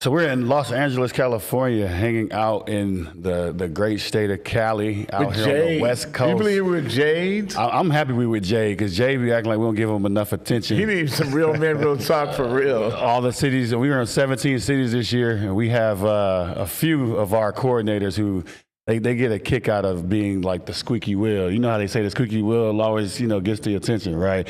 So we're in Los Angeles, California, hanging out in the great state of Cali, out with here Jade. on the West Coast. You believe we're with Jade? I'm happy we with Jade because Jade be acting like we don't give him enough attention. He needs some real men, real talk for real. All the cities, and we were in 17 cities this year, and we have a few of our coordinators who they get a kick out of being like the squeaky wheel. You know how they say the squeaky wheel always gets the attention, right?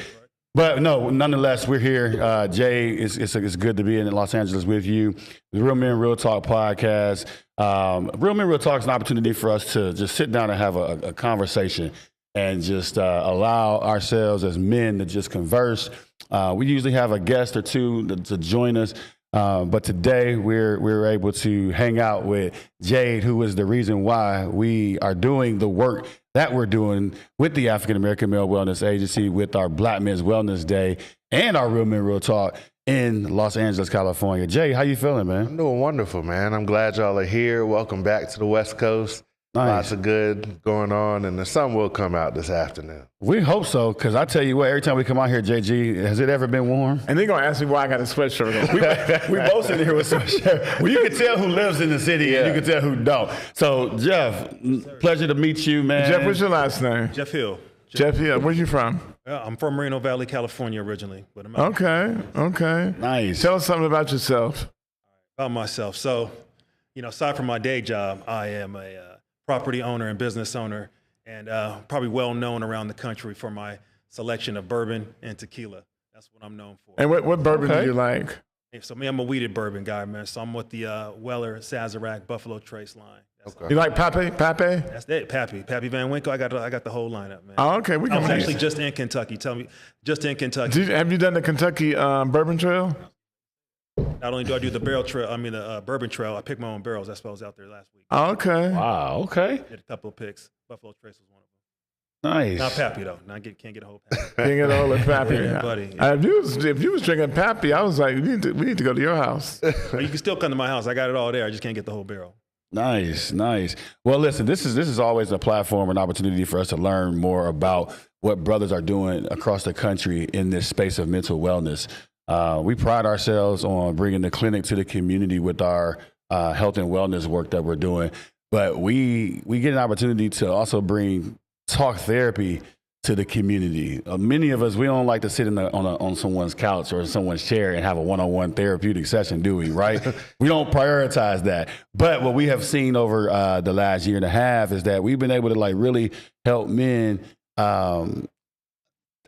But no, nonetheless, we're here. Jay, it's good to be in Los Angeles with you. The Real Men, Real Talk podcast. Real Men, Real Talk is an opportunity for us to just sit down and have a conversation and just allow ourselves as men to just converse. We usually have a guest or two to join us. But today we're able to hang out with Jade, who is the reason why we are doing the work that we're doing with the African American Male Wellness Agency, with our Black Men's Wellness Day and our Real Men Real Talk in Los Angeles, California. Jay, how you feeling, man? I'm doing wonderful, man. I'm glad y'all are here. Welcome back to the West Coast. Nice. Lots of good going on, and the sun will come out this afternoon. We hope so, because I tell you what, every time we come out here, JG, has it ever been warm? And they're going to ask me why I got a sweatshirt on. We both in here with sweatshirt. Well, you can tell who lives in the city, and you can tell who don't. So, Jeff, pleasure to meet you, man. Jeff, what's your last name? Jeff Hill. Jeff Hill. Where you from? I'm from Moreno Valley, California originally. But I'm Okay. Nice. Tell us something about yourself. about myself. So, aside from my day job, I am a property owner and business owner, and probably well known around the country for my selection of bourbon and tequila. That's what I'm known for. And what bourbon do you like? So me, I'm a weeded bourbon guy, man. So I'm with the Weller, Sazerac, Buffalo Trace line. You like Pappy? That's it, Pappy Van Winkle. I got the whole lineup, man. Oh, okay. I was actually just in Kentucky. Just in Kentucky. Have you done the Kentucky Bourbon Trail? Not only do I do the bourbon trail, I pick my own barrels. That's why I was out there last week. Oh, okay. Wow, okay. Did a couple of picks. Buffalo Trace was one of them. Nice. Not Pappy though. Can't get a whole Pappy. Can't get a hold of Pappy. Yeah, buddy. If you was drinking Pappy, I was like, we need to go to your house. But you can still come to my house. I got it all there. I just can't get the whole barrel. Nice. Well, listen, this is always a platform, an opportunity for us to learn more about what brothers are doing across the country in this space of mental wellness. We pride ourselves on bringing the clinic to the community with our health and wellness work that we're doing. But we get an opportunity to also bring talk therapy to the community. Many of us, we don't like to sit on someone's couch or someone's chair and have a one-on-one therapeutic session, do we, right? We don't prioritize that. But what we have seen over the last year and a half is that we've been able to really help men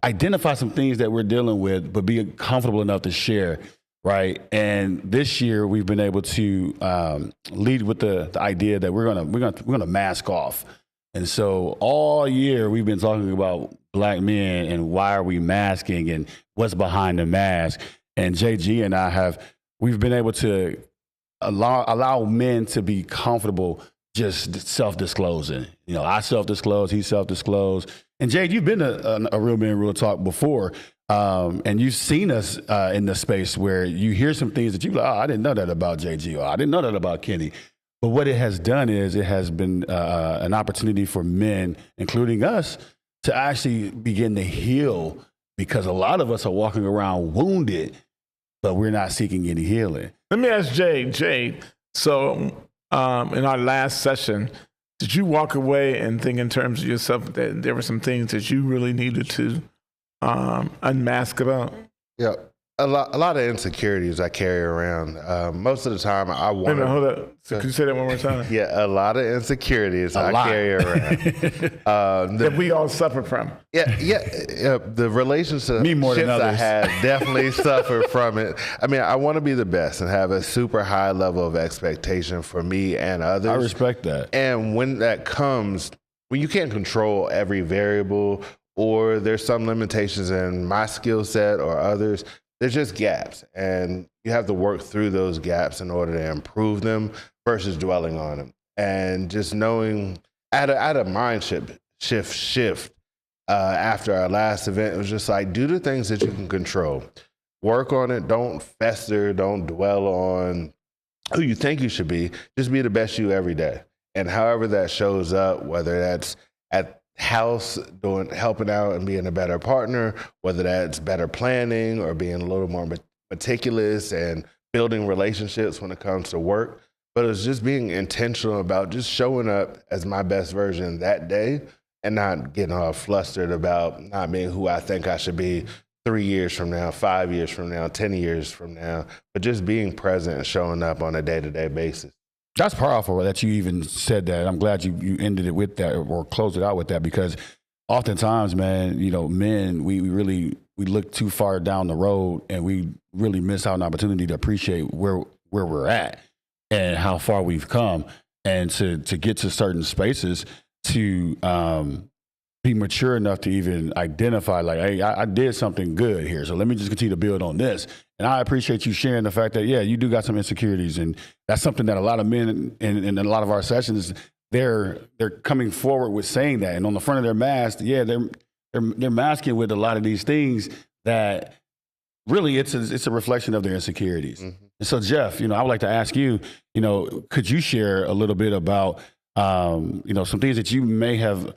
identify some things that we're dealing with, but be comfortable enough to share, right? And this year we've been able to lead with the idea that we're gonna mask off. And so all year we've been talking about Black men and why are we masking and what's behind the mask. And JG and we've been able to allow men to be comfortable just self-disclosing. I self-disclose, he self-disclose. And Jade, you've been a Real Men Real Talk before, and you've seen us in the space where you hear some things that you're like, I didn't know that about JG, or I didn't know that about Kenny. But what it has done is it has been an opportunity for men, including us, to actually begin to heal, because a lot of us are walking around wounded, but we're not seeking any healing. Let me ask Jade. So in our last session, did you walk away and think in terms of yourself that there were some things that you really needed to unmask about? Yeah, a lot of insecurities I carry around. Most of the time, I want. Wait a minute, hold up. So can you say that one more time? Yeah, a lot of insecurities I carry around. That we all suffer from. Yeah. The relationships I had definitely suffered from it. I mean, I want to be the best and have a super high level of expectation for me and others. I respect that. And when that comes, when you can't control every variable, or there's some limitations in my skill set or others, there's just gaps. And you have to work through those gaps in order to improve them versus dwelling on them. And just knowing, I had a mind shift after our last event. It was just like, do the things that you can control. Work on it. Don't fester. Don't dwell on who you think you should be. Just be the best you every day. And however that shows up, whether that's at house helping out and being a better partner, whether that's better planning or being a little more meticulous and building relationships when it comes to work, but it's just being intentional about just showing up as my best version that day and not getting all flustered about not being who I think I should be 3 years from now, 5 years from now, 10 years from now, but just being present and showing up on a day-to-day basis. That's powerful that you even said that. I'm glad you ended it with that or closed it out with that, because oftentimes, man, men, we look too far down the road and we really miss out on an opportunity to appreciate where we're at and how far we've come, and to get to certain spaces to be mature enough to even identify, like, hey, I did something good here, so let me just continue to build on this. And I appreciate you sharing the fact that, yeah, you do got some insecurities, and that's something that a lot of men in a lot of our sessions, they're coming forward with saying that, and on the front of their mask, yeah, they're masking with a lot of these things that really it's a reflection of their insecurities. Mm-hmm. And so, Jeff, I would like to ask you, could you share a little bit about, some things that you may have,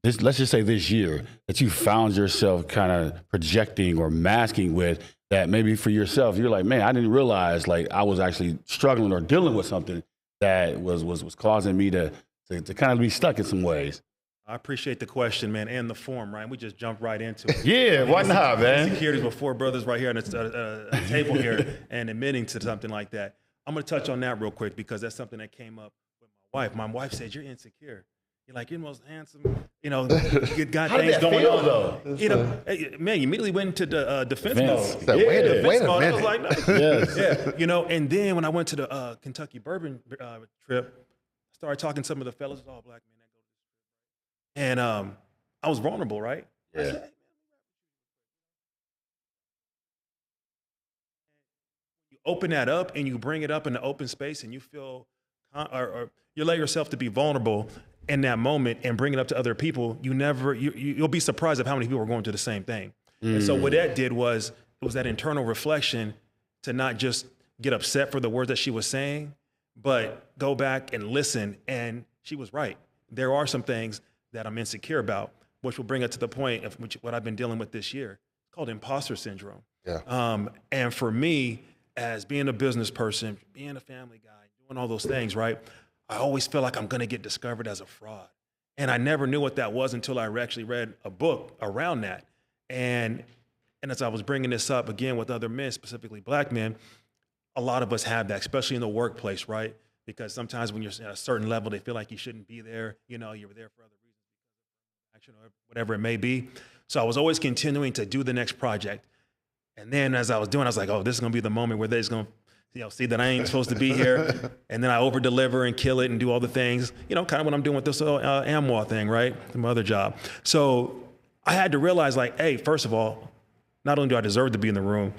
let's just say this year, that you found yourself kind of projecting or masking with, that maybe for yourself, you're like, man, I didn't realize like I was actually struggling or dealing with something that was causing me to kind of be stuck in some ways. I appreciate the question, man, and the form, right? We just jumped right into it. Yeah, why not, man? Insecurities with four brothers right here on a table here and admitting to something like that. I'm going to touch on that real quick because that's something that came up with my wife. My wife said, you're insecure. You're like, you're the most handsome, you got things going on. Though? Man, you immediately went into the defense mode. Like, wait a minute. I was like, no. Yes. Yeah, and then when I went to the Kentucky bourbon trip, I started talking to some of the fellas, all black men that go to this trip. And I was vulnerable, right? Yeah. I said, hey, you open that up and you bring it up in the open space and you feel, or you allow yourself to be vulnerable in that moment and bring it up to other people, you'll be surprised of how many people are going through the same thing. And so what that did was, it was that internal reflection to not just get upset for the words that she was saying, but go back and listen. And she was right. There are some things that I'm insecure about, which will bring it to the point of what I've been dealing with this year. It's called imposter syndrome. Yeah. And for me, as being a business person, being a family guy, doing all those things, right? I always feel like I'm going to get discovered as a fraud. And I never knew what that was until I actually read a book around that. And as I was bringing this up again with other men, specifically black men, a lot of us have that, especially in the workplace, right? Because sometimes when you're at a certain level, they feel like you shouldn't be there. You were there for other reasons, action or whatever it may be. So I was always continuing to do the next project. And then as I was doing, I was like, oh, this is going to be the moment where they're just going to see that I ain't supposed to be here. And then I over-deliver and kill it and do all the things, kind of what I'm doing with this AMWA thing, right? My other job. So I had to realize, like, hey, first of all, not only do I deserve to be in the room,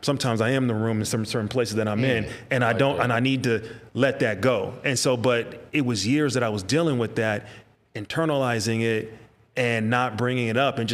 sometimes I am in the room in some certain places that I'm in, and I need to let that go. And so, but it was years that I was dealing with that, internalizing it and not bringing it up, and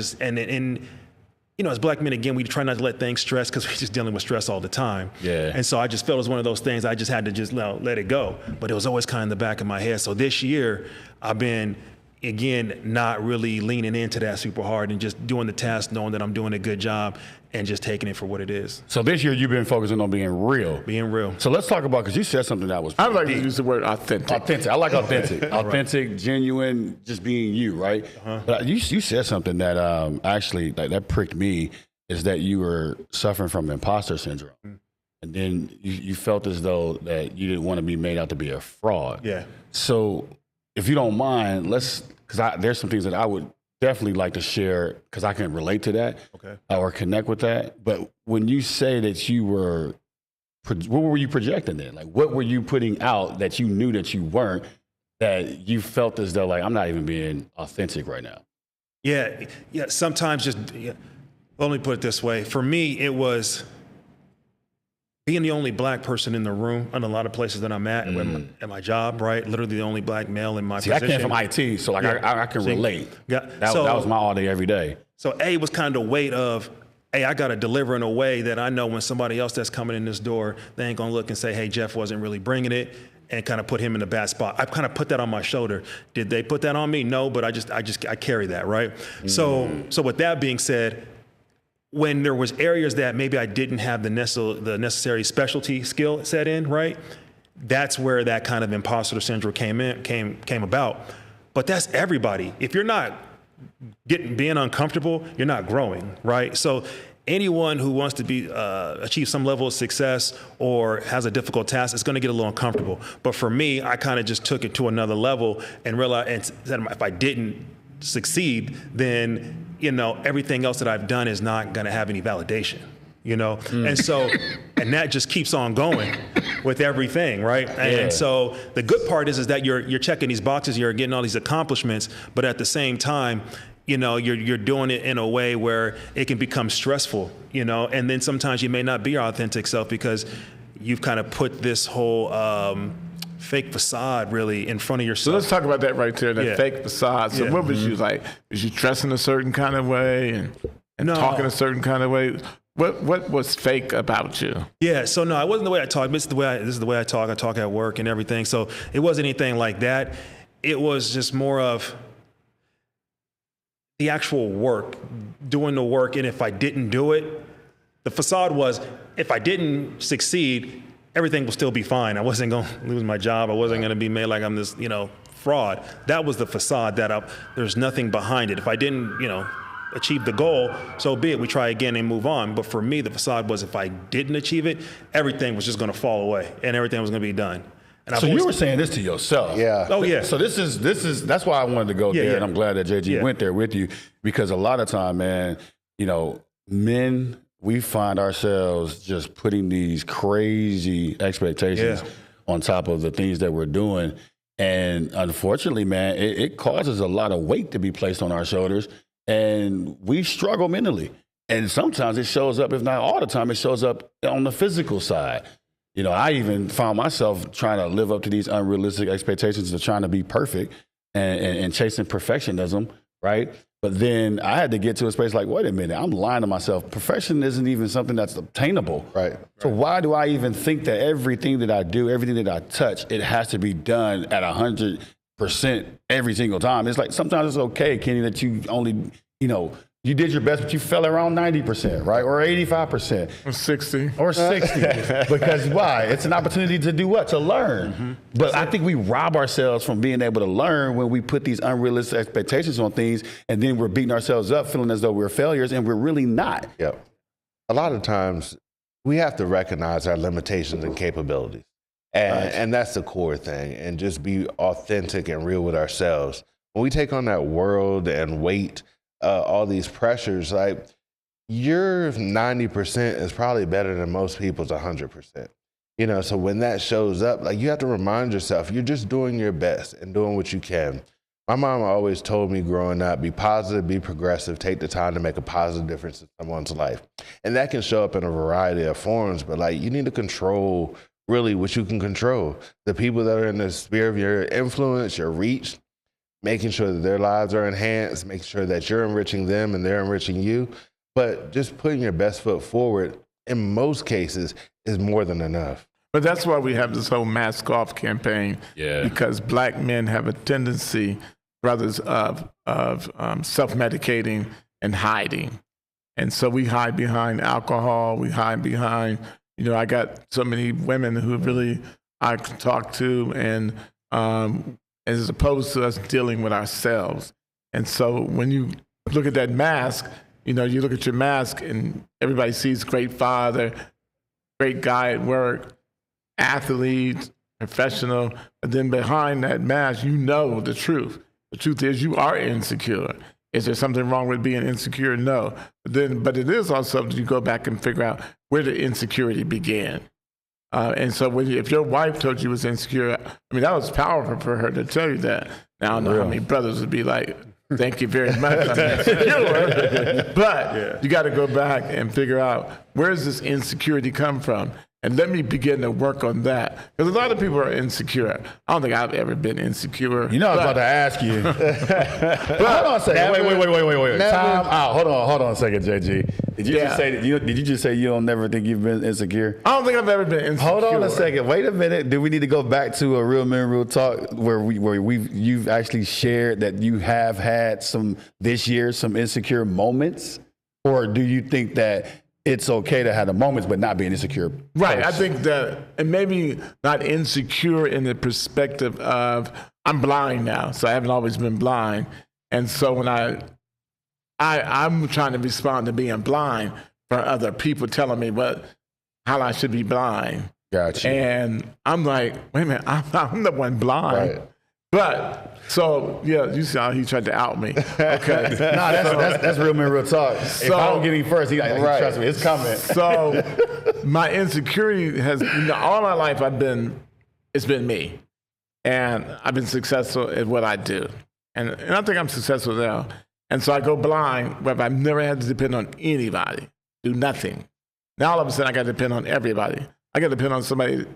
as black men, again, we try not to let things stress because we're just dealing with stress all the time. Yeah. And so I just felt it was one of those things I just had to just let it go. But it was always kind of in the back of my head. So this year, I've been, again, not really leaning into that super hard and just doing the task, knowing that I'm doing a good job and just taking it for what it is. So this year, you've been focusing on being real. Being real. So let's talk about, because you said something that was I like deep. to use the word authentic. Authentic. I like authentic. Authentic, genuine, just being you, right? But you said something that actually that pricked me, is that you were suffering from imposter syndrome. And then you felt as though that you didn't want to be made out to be a fraud. Yeah. So if you don't mind, because there's some things that I would definitely like to share, because I can relate to that, okay, or connect with that. But when you say that you were, what were you projecting then? Like, what were you putting out that you knew that you weren't, that you felt as though, like, I'm not even being authentic right now? Yeah. Sometimes just, let me put it this way. For me, it was being the only black person in the room in a lot of places that I'm at, at my job, right? Literally the only black male in my position. I came from IT, so like I can relate. That was my all day, every day. So A was kind of weight of, hey, I got to deliver in a way that I know when somebody else that's coming in this door, they ain't going to look and say, hey, Jeff wasn't really bringing it, and kind of put him in a bad spot. I kind of put that on my shoulder. Did they put that on me? No, but I carry that, right? So with that being said, when there was areas that maybe I didn't have the necessary specialty skill set in, right? That's where that kind of imposter syndrome came about. But that's everybody. If you're not being uncomfortable, you're not growing, right? So anyone who wants to achieve some level of success or has a difficult task is going to get a little uncomfortable. But for me, I kind of just took it to another level and realized that if I didn't succeed, then, everything else that I've done is not going to have any validation, And so, and that just keeps on going with everything, right? And so the good part is that you're checking these boxes, you're getting all these accomplishments, but at the same time, you're doing it in a way where it can become stressful, and then sometimes you may not be your authentic self because you've kind of put this whole fake facade really in front of yourself. So let's talk about that right there, that fake facade. So what was you like? Was you dressing a certain kind of way and talking a certain kind of way? What was fake about you? Yeah, so no, it wasn't the way I talk. This is the way I talk. I talk at work and everything. So it wasn't anything like that. It was just more of the actual work, doing the work. And if I didn't do it, the facade was, if I didn't succeed, everything will still be fine. I wasn't going to lose my job. I wasn't going to be made like I'm this, fraud. That was the facade there's nothing behind it. If I didn't, achieve the goal, so be it. We try again and move on. But for me, the facade was if I didn't achieve it, everything was just going to fall away and everything was going to be done. And so you were saying this to yourself. Yeah. Oh, yeah. So this is that's why I wanted to go there, and I'm glad that JG went there with you, because a lot of time, man, men, we find ourselves just putting these crazy expectations on top of the things that we're doing. And unfortunately, man, it causes a lot of weight to be placed on our shoulders, and we struggle mentally. And sometimes it shows up, if not all the time, it shows up on the physical side. I even found myself trying to live up to these unrealistic expectations of trying to be perfect and chasing perfectionism, right? But then I had to get to a space like, wait a minute, I'm lying to myself. Perfection isn't even something that's obtainable. Right. So why do I even think that everything that I do, everything that I touch, it has to be done at 100% every single time? It's like sometimes it's okay, Kenny, that you only, you did your best, but you fell around 90%, right? Or 85%. Or 60. Or 60. Because why? It's an opportunity to do what? To learn. Mm-hmm. But I think we rob ourselves from being able to learn when we put these unrealistic expectations on things, and then we're beating ourselves up feeling as though we're failures, and we're really not. Yep. A lot of times we have to recognize our limitations and capabilities. And that's the core thing, and just be authentic and real with ourselves. When we take on that world and weight, all these pressures, like your 90% is probably better than most people's 100%. So when that shows up, like you have to remind yourself, you're just doing your best and doing what you can. My mom always told me growing up, be positive, be progressive, take the time to make a positive difference in someone's life. And that can show up in a variety of forms, but like you need to control really what you can control. The people that are in the sphere of your influence, your reach, making sure that their lives are enhanced, making sure that you're enriching them and they're enriching you. But just putting your best foot forward, in most cases, is more than enough. But that's why we have this whole mask off campaign. Yeah. Because black men have a tendency, brothers, of self-medicating and hiding. And so we hide behind alcohol. We hide behind, I got so many women who really I can talk to, and as opposed to us dealing with ourselves. And so when you look at that mask, you look at your mask and everybody sees great father, great guy at work, athlete, professional, but then behind that mask, the truth. The truth is you are insecure. Is there something wrong with being insecure? No. But it is also you go back and figure out where the insecurity began. And so if your wife told you was insecure, that was powerful for her to tell you that. Now, I don't know how many brothers would be like, thank you very much, I'm insecure. But you got to go back and figure out, where does this insecurity come from? And let me begin to work on that. Because a lot of people are insecure. I don't think I've ever been insecure. I was about to ask you. But hold on a second. Wait. Time out. Hold on a second, JG. Did you just say you don't never think you've been insecure? I don't think I've ever been insecure. Hold on a second. Wait a minute. Do we need to go back to a Real Men Real Talk where you've actually shared that you have had some insecure moments? Or do you think that it's okay to have the moments but not being insecure? Right. First? I think that, and maybe not insecure in the perspective of I'm blind now, so I haven't always been blind. And so when I'm trying to respond to being blind for other people telling me how I should be blind. Gotcha. And I'm like, wait a minute, I'm the one blind. Right. But, so, yeah, you see how he tried to out me. Okay. No, that's real man, real talk. If I don't get him first, he like, Right. trust me, it's coming. So my insecurity has, all my life it's been me. And I've been successful at what I do. And I think I'm successful now. And so I go blind, where I've never had to depend on anybody, do nothing. Now all of a sudden I got to depend on everybody. I got to depend on somebody to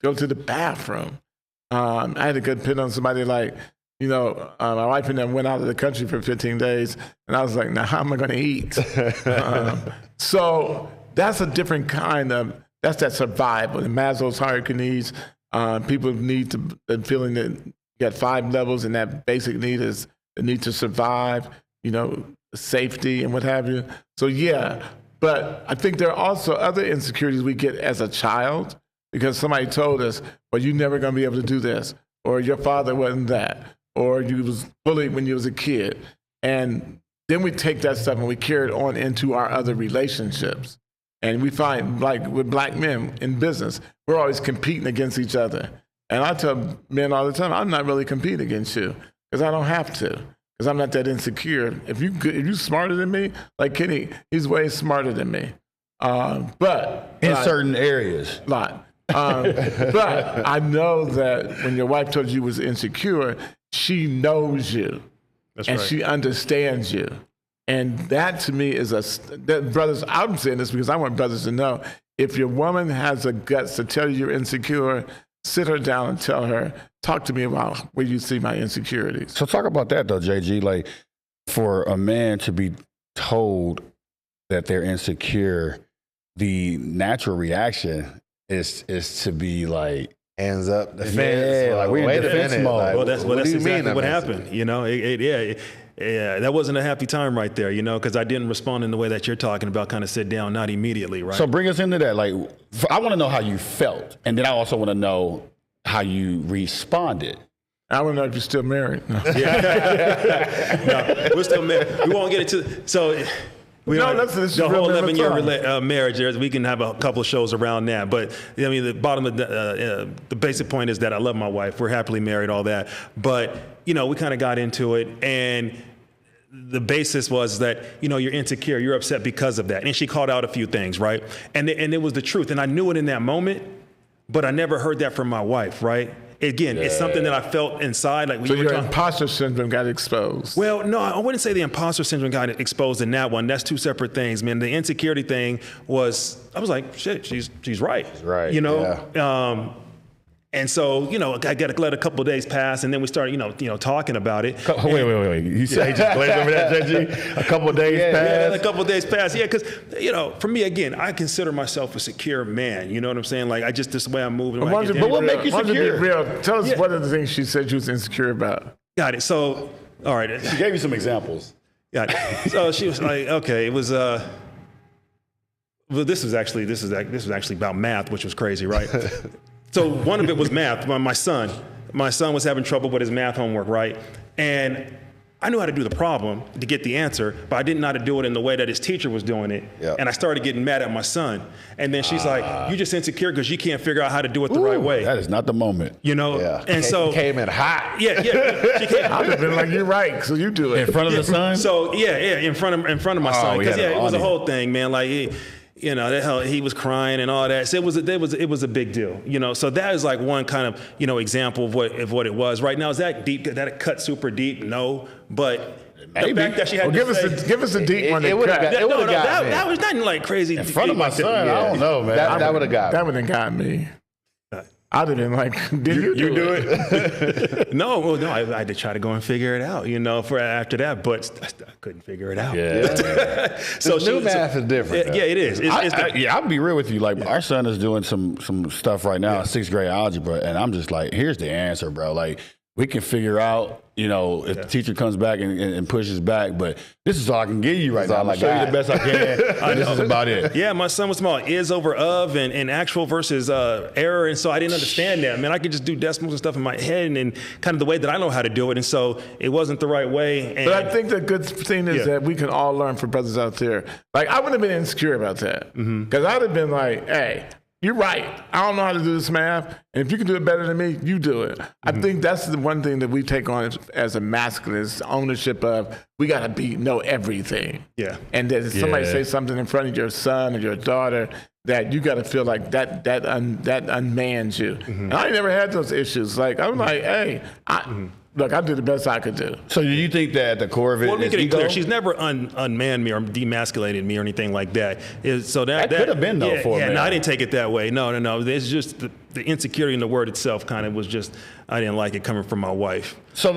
go to the bathroom. I had to depend on somebody like, my wife and them went out of the country for 15 days, and I was like, now how am I going to eat? So that's a different that's that survival. The Maslow's hierarchy needs, people need the feeling that you got 5 levels, and that basic need is the need to survive, safety and what have you. So yeah, but I think there are also other insecurities we get as a child, because somebody told us, well, you're never going to be able to do this, or your father wasn't that, or you was bullied when you was a kid. And then we take that stuff and we carry it on into our other relationships. And we find, like with black men in business, we're always competing against each other. And I tell men all the time, I'm not really competing against you, because I don't have to, because I'm not that insecure. If you're smarter than me, like Kenny, he's way smarter than me. But in certain areas. But I know that when your wife told you was insecure, she knows you. That's and right. she understands you. And that to me is brothers, I'm saying this because I want brothers to know, if your woman has the guts to tell you you're insecure, sit her down and tell her, talk to me about where you see my insecurities. So talk about that though, JG. Like, for a man to be told that they're insecure, the natural reaction is to be like, hands up, defense. Yeah, like we're in defense mode. Like, Well, that's what do you exactly mean what I'm happened. Yeah, that wasn't a happy time right there, because I didn't respond in the way that you're talking about, kind of sit down, not immediately, right? So bring us into that. Like, I want to know how you felt, and then I also want to know how you responded. I don't know if you're still married. No. No, we're still married. We won't get into so. We No, don't- this is the whole real 11-year marriage. We can have a couple of shows around that, but I mean, the bottom of the basic point is that I love my wife. We're happily married, all that. But we kind of got into it, and the basis was that you're insecure, you're upset because of that, and she called out a few things, right? And it was the truth, and I knew it in that moment, but I never heard that from my wife, right? Again, it's something that I felt inside, like when So you were your talking. imposter syndrome got exposed. Well, no, I wouldn't say the imposter syndrome got exposed in that one. That's two separate things, man. The insecurity thing was, I was like, shit, she's right. She's right, And so, I got to let a couple of days pass, and then we started, talking about it. Wait. You say just glazed over that, JG? A couple of days Yeah, passed? a couple of days passed. Yeah, because, for me, again, I consider myself a secure man. You know what I'm saying? Like, this is the way I'm moving. But what make you secure? Tell us what are the things she said you was insecure about. Got it. So, all right. She gave you some examples. Got it. So she was like, okay, it was, well, this was actually about math, which was crazy, right? So one of it was math. My son was having trouble with his math homework, right? And I knew how to do the problem to get the answer, but I didn't know how to do it in the way that his teacher was doing it. Yep. And I started getting mad at my son. And then she's like, "You just insecure because you can't figure out how to do it the right way." That is not the moment. Yeah. And so came in hot. yeah, she came. I'd have been like, you're right, so you do it. In front of the sun? So in front of my son, we because had an it was a audience. whole thing, man. Like he was crying and all that. So it was a big deal, So that is like one kind of example of what it was. Right now, is that deep? That it cut super deep? No, but Maybe. the fact that she had Well, to give us a deep one. it would've got- that it would've got that, me. that was nothing like crazy. In front of my son? I don't know, man. That would have got me. That would have got me. I'd have been like, did you do it? No, I had to try to go and figure it out, for after that, but I couldn't figure it out. Yeah. So New math is different. Yeah, it is. I'll be real with you. Like, our son is doing some stuff right now, 6th grade algebra, and I'm just like, here's the answer, bro. Like, we can figure out, if the teacher comes back and pushes back, but this is all I can give you right now. I'm going to show you the best I can. This is about it. Yeah, my son was small. Is over of and actual versus error. And so I didn't understand that. Man, I could just do decimals and stuff in my head and kind of the way that I know how to do it. And so it wasn't the right way. And, but I think the good thing is that we can all learn from brothers out there. Like, I wouldn't have been insecure about that. Because I'd have been like, hey, you're right. I don't know how to do this math. And if you can do it better than me, you do it. I think that's the one thing that we take on as a masculine is ownership of we got to know everything. Yeah. And that if somebody say something in front of your son or your daughter that you got to feel like that unmans you. And I never had those issues. Like, I'm like, hey, look, I did the best I could do. So do you think that at the core of it well, is ego? ego? Clear. She's never unmanned me or demasculated me or anything like that. That could have been, though, for a minute. No, I didn't take it that way. No. It's just the insecurity in the word itself kind of was just, I didn't like it coming from my wife. So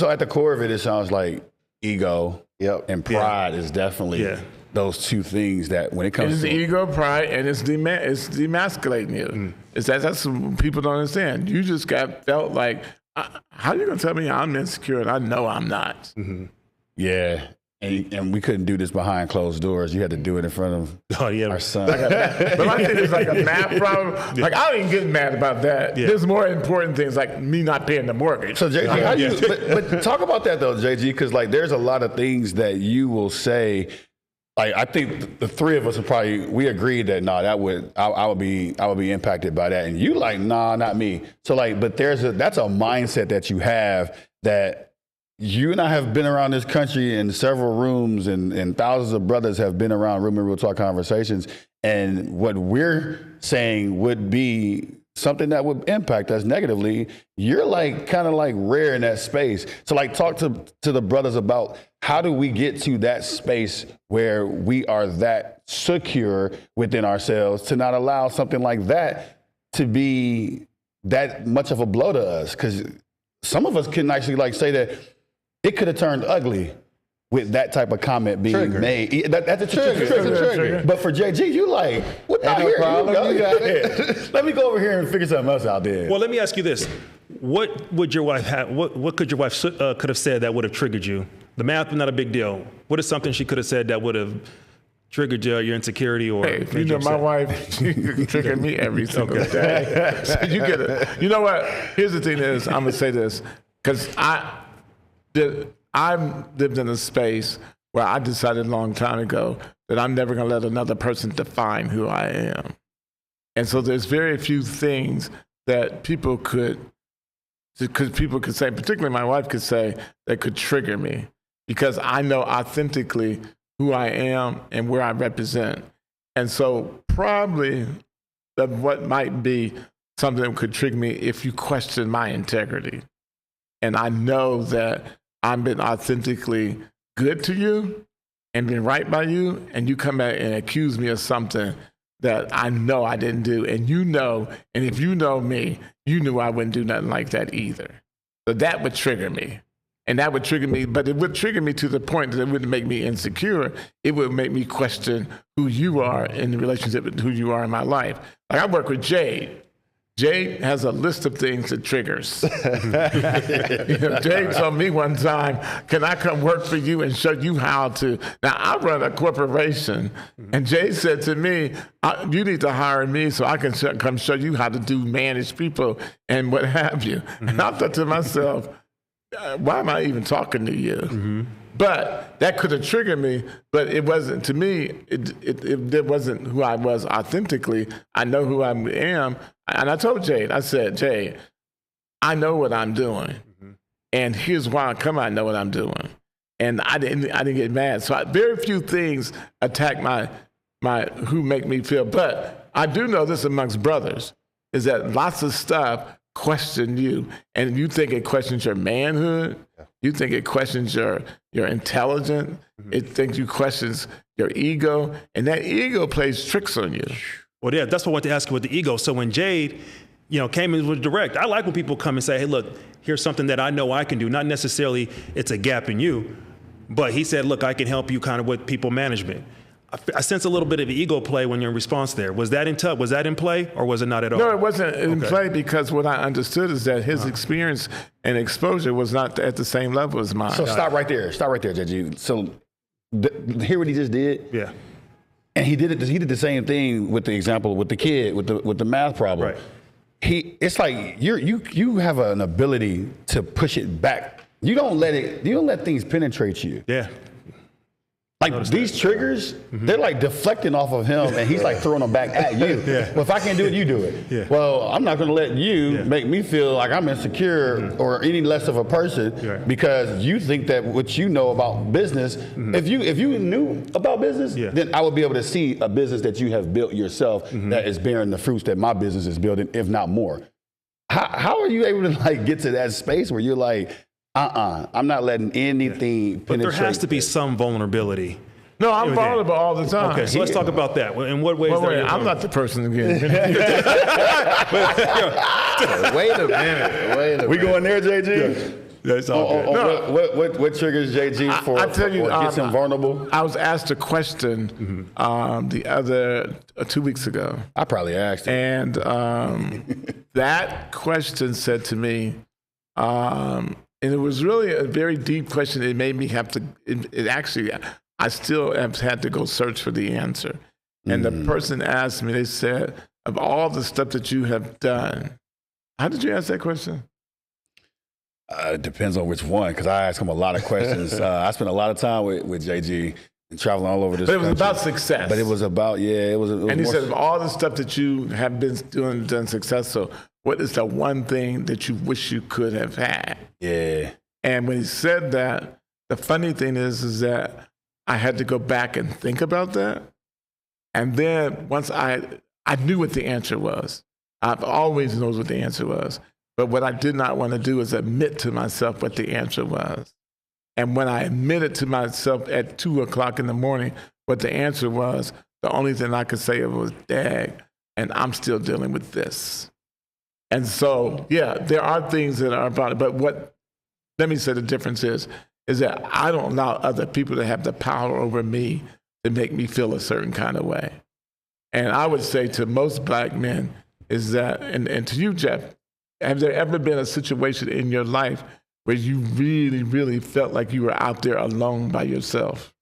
at the core of it, it sounds like ego and pride is definitely those two things that when it comes to ego, pride, and it's demasculating you. That's what people don't understand. You just felt like, how are you going to tell me I'm insecure and I know I'm not? Yeah. And we couldn't do this behind closed doors. You had to do it in front of our son. But my thing is like a math problem. Like, I ain't getting mad about that. There's more important things like me not paying the mortgage. So, JG, but talk about that, though, JG, because, like, there's a lot of things that you will say. Like, I think the three of us we agreed that I would be impacted by that, and you like not me. So like, but that's a mindset that you have that you and I have been around this country in several rooms, and thousands of brothers have been around Room and Real Talk conversations, and what we're saying would be something that would impact us negatively. You're like kind of like rare in that space. So like talk to the brothers about how do we get to that space where we are that secure within ourselves to not allow something like that to be that much of a blow to us? Because some of us can actually like say that it could have turned ugly with that type of comment being made. That's a trigger. But for JG, you like, what the hell? You got it. Let me go over here and figure something else out there. Well, let me ask you this. What would your wife have, what could your wife could have said that would have triggered you? The math was not a big deal. What is something she could have said that would have triggered your insecurity or hey, you know, my wife, she triggered me every single day. So you get it. You know what? Here's the thing is, I'm going to say this, because I lived in a space where I decided a long time ago that I'm never going to let another person define who I am. And so there's very few things that people could say, particularly my wife could say, that could trigger me, because I know authentically who I am and where I represent. And so probably what might be something that could trigger me if you question my integrity. And I know that I've been authentically good to you and been right by you, and you come back and accuse me of something that I know I didn't do. And you know, and if you know me, you knew I wouldn't do nothing like that either. So that would trigger me. And that would trigger me, but it would trigger me to the point that it wouldn't make me insecure. It would make me question who you are in the relationship with who you are in my life. Like I work with Jade. Jade has a list of things that triggers. Jade told me one time, can I come work for you and show you how to? Now, I run a corporation, and Jade said to me, you need to hire me so I can come show you how to manage people and what have you. And I thought to myself, why am I even talking to you? But that could have triggered me, but it wasn't, to me, it wasn't who I was authentically. I know who I am. And I told Jade, I said, Jade, I know what I'm doing. And here's why I know what I'm doing. And I didn't get mad. So very few things attack my who make me feel. But I do know this amongst brothers, is that lots of stuff question you, and you think it questions your manhood, you think it questions your intelligence, it thinks you questions your ego, and that ego plays tricks on you. Well, yeah, that's what I want to ask you with the ego. So when Jade, came in with direct, I like when people come and say, hey, look, here's something that I know I can do. Not necessarily it's a gap in you, but he said, look, I can help you kind of with people management. I sense a little bit of ego play when you're in response there. Was that in play, or was it not at all? No, it wasn't in play, because what I understood is that his experience and exposure was not at the same level as mine. So stop right there, JG. So hear what he just did. Yeah. And he did the same thing with the example with the kid with the math problem. Right. It's like you have an ability to push it back. You don't let things penetrate you. Yeah. Like these triggers, they're like deflecting off of him, and he's like throwing them back at you. Yeah. Well, if I can't do it, you do it. Yeah. Well, I'm not going to let you make me feel like I'm insecure or any less of a person because you think that what you know about business. If you knew about business, then I would be able to see a business that you have built yourself that is bearing the fruits that my business is building, if not more. How are you able to like get to that space where you're like, I'm not letting anything penetrate. But there has to be some vulnerability. No, I'm vulnerable all the time. Okay, so let's talk about that. In what ways? Wait, I'm not the person again. Wait a minute. We going there, JG? That's all good. What triggers JG for? I tell you, gets him vulnerable. I was asked a question the other 2 weeks ago. I probably asked him. And that question said to me, and it was really a very deep question. It made me have to, I still have had to go search for the answer. And the person asked me, they said, of all the stuff that you have done, how did you ask that question? It depends on which one, because I ask him a lot of questions. I spent a lot of time with JG and traveling all over this country. But it was about success. But it was about, it was and he said, of all the stuff that you have been done successful, what is the one thing that you wish you could have had? Yeah. And when he said that, the funny thing is that I had to go back and think about that. And then once I knew what the answer was. I've always known what the answer was. But what I did not want to do is admit to myself what the answer was. And when I admitted to myself at 2 o'clock in the morning what the answer was, the only thing I could say was, dag, and I'm still dealing with this. And so, yeah, there are things that are about it. But let me say the difference is that I don't allow other people to have the power over me to make me feel a certain kind of way. And I would say to most black men is that, and to you, Jeff, have there ever been a situation in your life where you really, really felt like you were out there alone by yourself?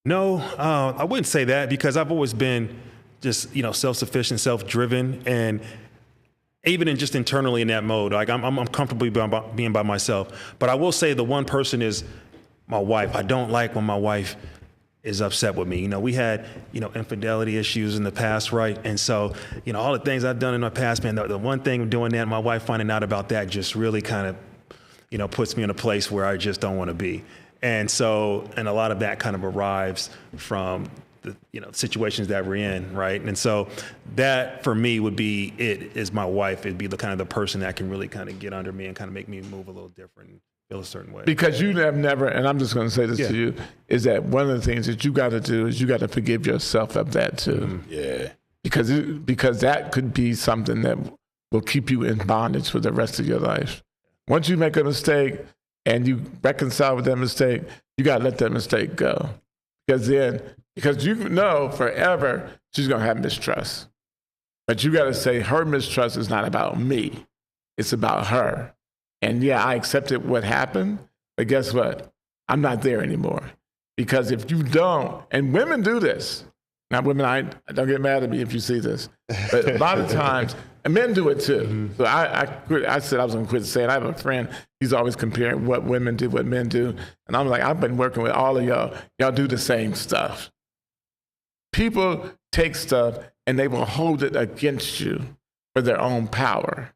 No, I wouldn't say that, because I've always been just, self-sufficient, self-driven, and even just internally in that mode. Like I'm comfortable being by myself. But I will say the one person is my wife. I don't like when my wife is upset with me. We had, infidelity issues in the past, right? And so, all the things I've done in my past, man, the one thing doing that, my wife finding out about that just really kind of, puts me in a place where I just don't want to be. And so, and a lot of that kind of arrives from the, situations that we're in, right? And so that for me would be, is my wife. It'd be the kind of the person that can really kind of get under me and kind of make me move a little different and feel a certain way. Because you have never, and I'm just going to say this to you, is that one of the things that you got to do is you got to forgive yourself of that too. Yeah. Because that could be something that will keep you in bondage for the rest of your life. Once you make a mistake and you reconcile with that mistake, you got to let that mistake go. Because forever she's going to have mistrust. But you got to say her mistrust is not about me. It's about her. And yeah, I accepted what happened, but guess what? I'm not there anymore. Because if you don't, and women do this. Now, women, I don't get mad at me if you see this. But a lot of times, and men do it too. So I said I was going to quit saying. I have a friend, he's always comparing what women do, what men do. And I'm like, I've been working with all of y'all. Y'all do the same stuff. People take stuff and they will hold it against you for their own power.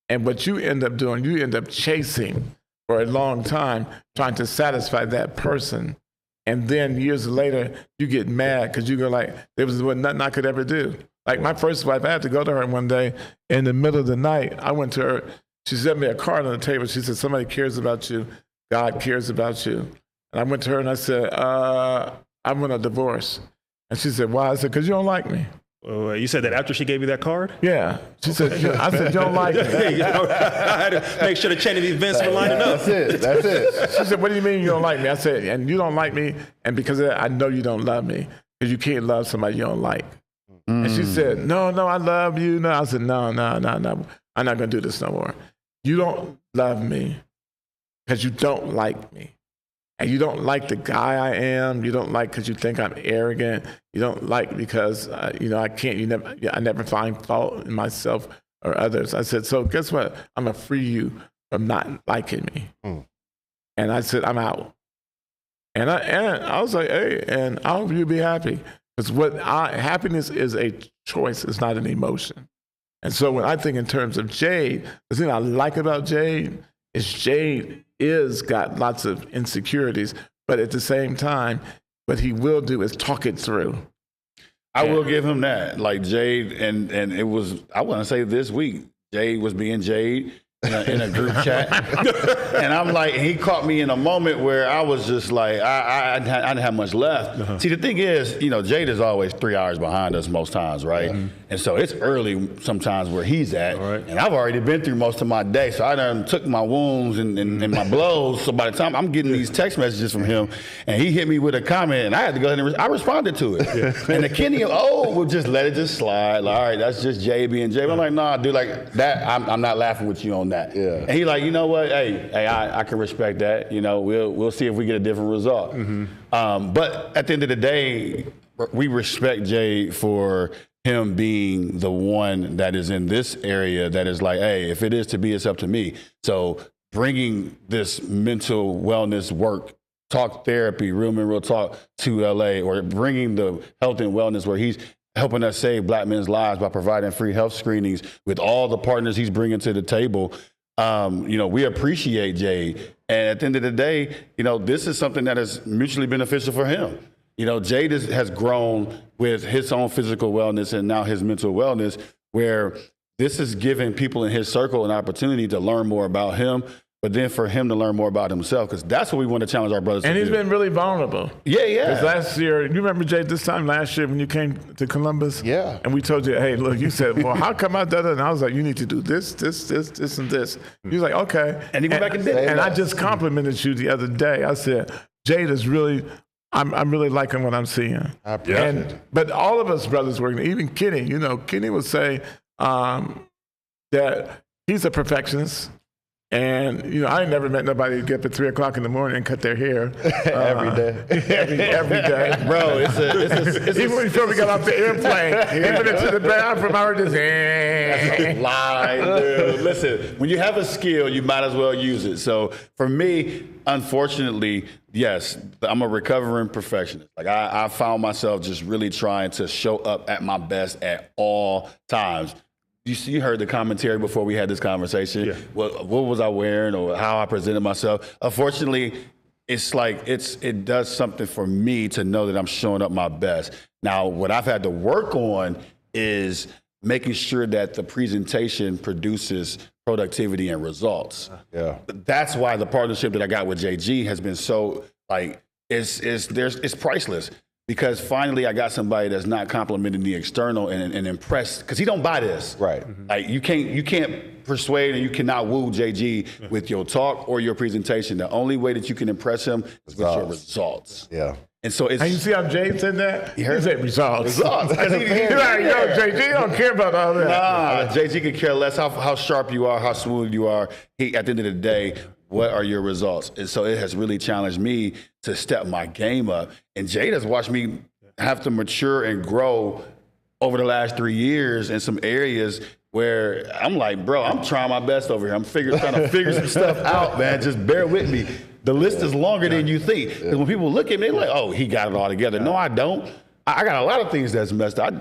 And what you end up doing, you end up chasing for a long time, trying to satisfy that person. And then years later, you get mad because you go like, there was nothing I could ever do. Like my first wife, I had to go to her one day in the middle of the night. I went to her, she sent me a card on the table. She said, somebody cares about you. God cares about you. And I went to her and I said, I want a divorce. And she said, why? I said, because you don't like me. Oh, you said that after she gave you that card? Yeah. She said, I said, you don't like me. I had to make sure the chain of events were lining up. That's it. She said, what do you mean you don't like me? I said, and you don't like me, and because of that, I know you don't love me, because you can't love somebody you don't like. And she said, no, I love you. No, I said, no. I'm not going to do this no more. You don't love me because you don't like me. And you don't like the guy I am. You don't like because you think I'm arrogant. You don't like because, I can't, I never find fault in myself or others. I said, so guess what? I'm going to free you from not liking me. And I said, I'm out. And I was like, hey, and I hope you'll be happy. Because happiness is a choice. It's not an emotion. And so when I think in terms of Jade, the thing I like about Jade is Jade got lots of insecurities, but at the same time, what he will do is talk it through. I will give him that. Like Jade, and it was, I want to say this week, Jade was being Jade in a group chat. And I'm like, he caught me in a moment where I was just like, I didn't have much left. See, the thing is, Jade is always 3 hours behind us most times, right? And so it's early sometimes where he's at. And I've already been through most of my day. So I done took my wounds and my blows. So by the time I'm getting these text messages from him, and he hit me with a comment, and I had to go ahead and I responded to it. And the Kenny would just let it just slide. Like, all right, that's just Jay being Jay. I'm like, nah, dude, like that, I'm not laughing with you on that. And he like, you know what? Hey, I can respect that. We'll see if we get a different result. But at the end of the day, we respect Jay for him being the one that is in this area that is like, hey, if it is to be, it's up to me. So bringing this mental wellness work, talk therapy, real men, real talk to LA, or bringing the health and wellness where he's helping us save Black men's lives by providing free health screenings with all the partners he's bringing to the table. We appreciate Jade. And at the end of the day, this is something that is mutually beneficial for him. Jade has grown with his own physical wellness and now his mental wellness, where this is giving people in his circle an opportunity to learn more about him, but then for him to learn more about himself, because that's what we want to challenge our brothers to do. And he's been really vulnerable. Yeah. Because last year, you remember, Jay, this time last year when you came to Columbus? Yeah. And we told you, hey, look, you said, well, how come I did it? And I was like, you need to do this, and this. He was like, okay. And he went back and did it. And I just complimented you the other day. I said, Jade is really, I'm really liking what I'm seeing. I appreciate it. But all of us brothers working, even Kenny, Kenny would say that he's a perfectionist. And, I ain't never met nobody get up at 3 o'clock in the morning and cut their hair. Every day. Every day. Bro, it's even before we got off the airplane, even into the bathroom, I heard this. That's a lie, dude. Listen, when you have a skill, you might as well use it. So for me, unfortunately, yes, I'm a recovering perfectionist. Like I found myself just really trying to show up at my best at all times. You heard the commentary before we had this conversation. Yeah. What was I wearing or how I presented myself? Unfortunately, it's like it does something for me to know that I'm showing up my best. Now, what I've had to work on is making sure that the presentation produces productivity and results. Yeah. That's why the partnership that I got with JG has been so it's priceless. Because finally I got somebody that's not complimenting the external and impressed, because he don't buy this. Right. Like you can't persuade and you cannot woo JG with your talk or your presentation. The only way that you can impress him is with your results. Yeah. And so it's. And you see how Jay said that? He said results. He's like, yo, JG don't care about all that. Nah, JG could care less how sharp you are, how smooth you are. At the end of the day, what are your results? And so it has really challenged me to step my game up. And Jade has watched me have to mature and grow over the last 3 years in some areas where I'm like, bro, I'm trying my best over here. I'm trying to figure some stuff out, man. Just bear with me. The list is longer than you think. Because when people look at me, they're like, oh, he got it all together. No, I don't. I got a lot of things that's messed up.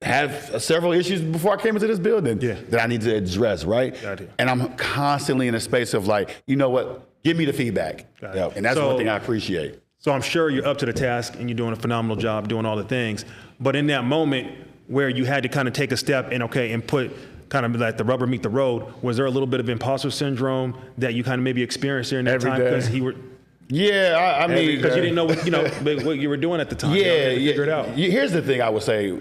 I had several issues before I came into this building that I need to address, right? And I'm constantly in a space of like, you know what? Give me the feedback. And that's one thing I appreciate. So I'm sure you're up to the task and you're doing a phenomenal job doing all the things. But in that moment where you had to kind of take a step and put kind of like the rubber meet the road, was there a little bit of imposter syndrome that you kind of maybe experienced during that time? Because Yeah, I mean, because you didn't know what you were doing at the time. Yeah, you figure it out. Here's the thing I would say.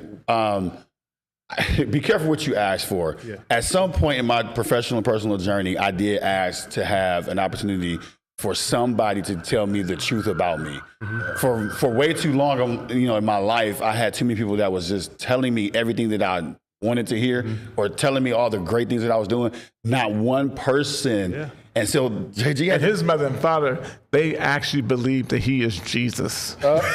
be careful what you ask for. Yeah. At some point in my professional and personal journey, I did ask to have an opportunity for somebody to tell me the truth about me. For way too long, in my life, I had too many people that was just telling me everything that I wanted to hear or telling me all the great things that I was doing. Not one person. Yeah. And so JG and his mother and father, they actually believe that he is Jesus. Trust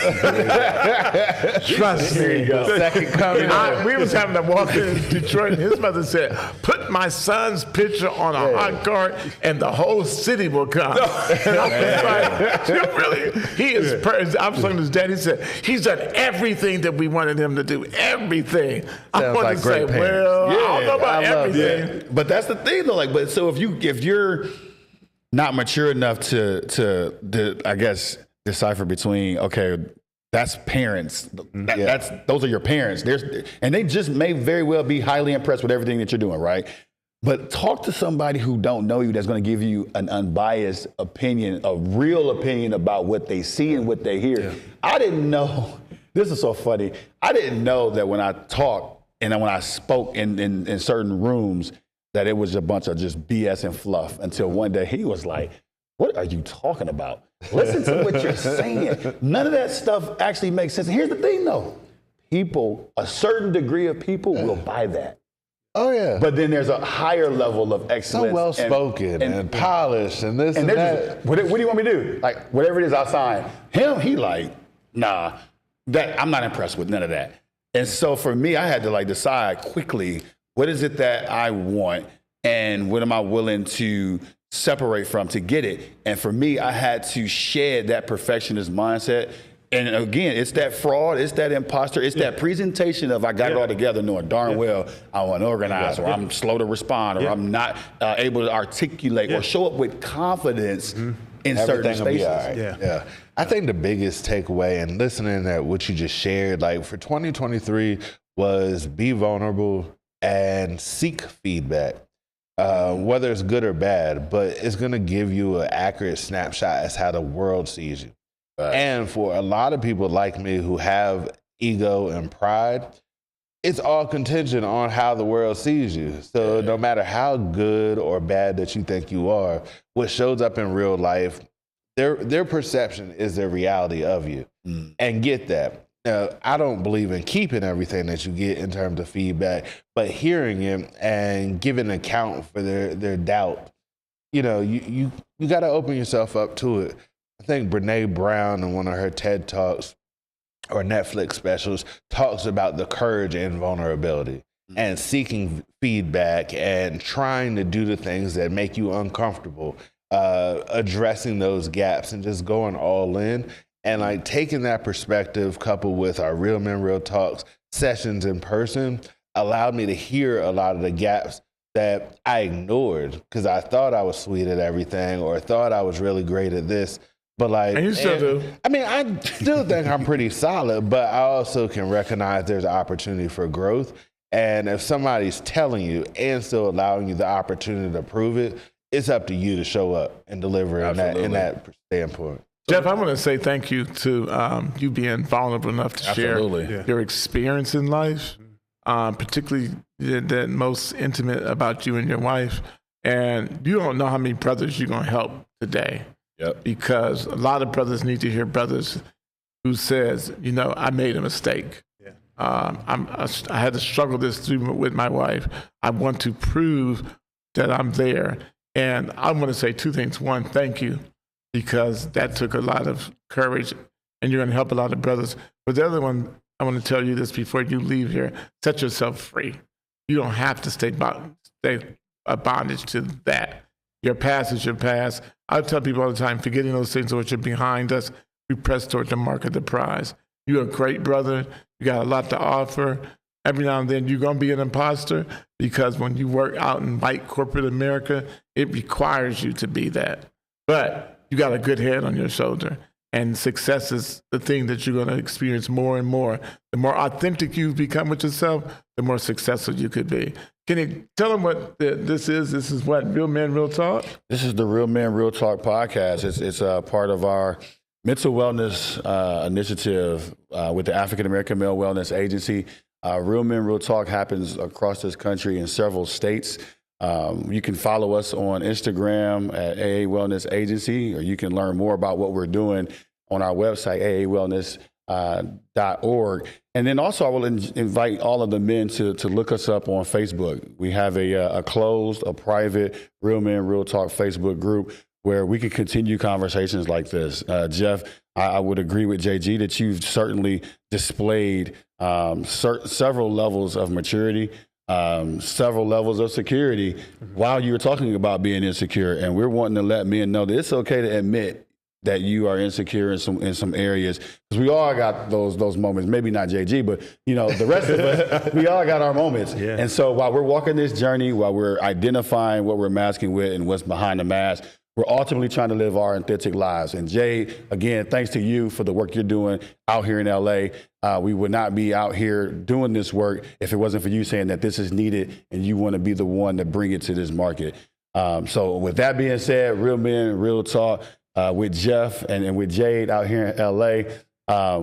me. Second coming. We was having to walk in Detroit, and his mother said, "Put my son's picture on a hot card, and the whole city will come." And I was like, "You really? He is." I was talking to his dad. He said, "He's done everything that we wanted him to do. Everything." I wanted to say, "Well, I don't know about everything." But that's the thing, though. Like, but so if you're not mature enough to I guess decipher between, okay, that's parents. Those are your parents. And they just may very well be highly impressed with everything that you're doing, right? But talk to somebody who don't know you that's going to give you an unbiased opinion, a real opinion about what they see and what they hear. Yeah. I didn't know. This is so funny. I didn't know that when I talked and when I spoke in certain rooms, that it was a bunch of just BS and fluff until one day he was like, "What are you talking about? Listen to what you're saying." None of that stuff actually makes sense. And here's the thing, though. People, a certain degree of people will buy that. Oh, yeah. But then there's a higher level of excellence. So well-spoken and polished and this and that. Just, what do you want me to do? Like, whatever it is, I'll sign. Him, he like, nah, I'm not impressed with none of that. And so for me, I had to decide quickly, what is it that I want, and what am I willing to separate from to get it? And for me, I had to shed that perfectionist mindset. And again, it's that fraud, it's that imposter, it's that presentation of I got it all together, knowing darn well I'm unorganized, or I'm slow to respond, or I'm not able to articulate or show up with confidence in certain spaces. Will be all right. Yeah. I think the biggest takeaway and listening to what you just shared, for 2023, was be vulnerable and seek feedback, whether it's good or bad, but it's going to give you an accurate snapshot as how the world sees you. Right. And for a lot of people like me who have ego and pride, it's all contingent on how the world sees you. So no matter how good or bad that you think you are, what shows up in real life, their perception is their reality of you. And get that. I don't believe in keeping everything that you get in terms of feedback, but hearing it and giving account for their doubt. You got to open yourself up to it. I think Brene Brown in one of her TED Talks or Netflix specials talks about the courage and vulnerability and seeking feedback and trying to do the things that make you uncomfortable, addressing those gaps and just going all in. And taking that perspective coupled with our Real Men, Real Talks sessions in person allowed me to hear a lot of the gaps that I ignored because I thought I was sweet at everything or thought I was really great at this. But and you still do. I mean, I still think I'm pretty solid, but I also can recognize there's an opportunity for growth. And if somebody's telling you and still allowing you the opportunity to prove it, it's up to you to show up and deliver in that standpoint. Jeff, I want to say thank you to you being vulnerable enough to share your experience in life, particularly the most intimate about you and your wife. And you don't know how many brothers you're going to help today. Yep. Because a lot of brothers need to hear brothers who says, I made a mistake. Yeah. I had to struggle this through with my wife. I want to prove that I'm there. And I want to say two things. One, thank you. Because that took a lot of courage, and you're going to help a lot of brothers. But the other one, I want to tell you this before you leave here, set yourself free. You don't have to stay a bondage to that. Your past is your past. I tell people all the time, forgetting those things which are behind us, we press toward the mark of the prize. You're a great brother. You got a lot to offer. Every now and then you're going to be an imposter because when you work out in white corporate America, it requires you to be that. But you got a good head on your shoulder, and success is the thing that you're going to experience more and more. The more authentic you become with yourself, the more successful you could be. Can you tell them what this is? This is what, Real Men, Real Talk? This is the Real Men, Real Talk podcast. It's a part of our mental wellness initiative with the African American Male Wellness Agency. Real Men, Real Talk happens across this country in several states. You can follow us on Instagram at AA Wellness Agency, or you can learn more about what we're doing on our website, aawellness.org. And then also I will invite all of the men to look us up on Facebook. We have a closed, a private Real Men, Real Talk Facebook group where we can continue conversations like this. Jeff, I would agree with JG that you've certainly displayed several levels of maturity, several levels of security while you were talking about being insecure. And we're wanting to let men know that it's okay to admit that you are insecure in some areas, because we all got those moments. Maybe not JG, but the rest of us, we all got our moments. Yeah. And so while we're walking this journey, while we're identifying what we're masking with and what's behind the mask, we're ultimately trying to live our authentic lives. And Jay, again, thanks to you for the work you're doing out here in LA. We would not be out here doing this work if it wasn't for you saying that this is needed and you want to be the one to bring it to this market. So with that being said, Real Men, Real Talk, with Jeff and with Jade out here in LA.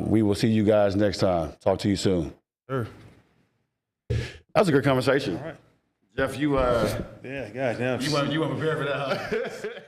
We will see you guys next time. Talk to you soon. Sure. That was a good conversation. All right. Jeff, you yeah, guys, now you weren't prepared for that, huh?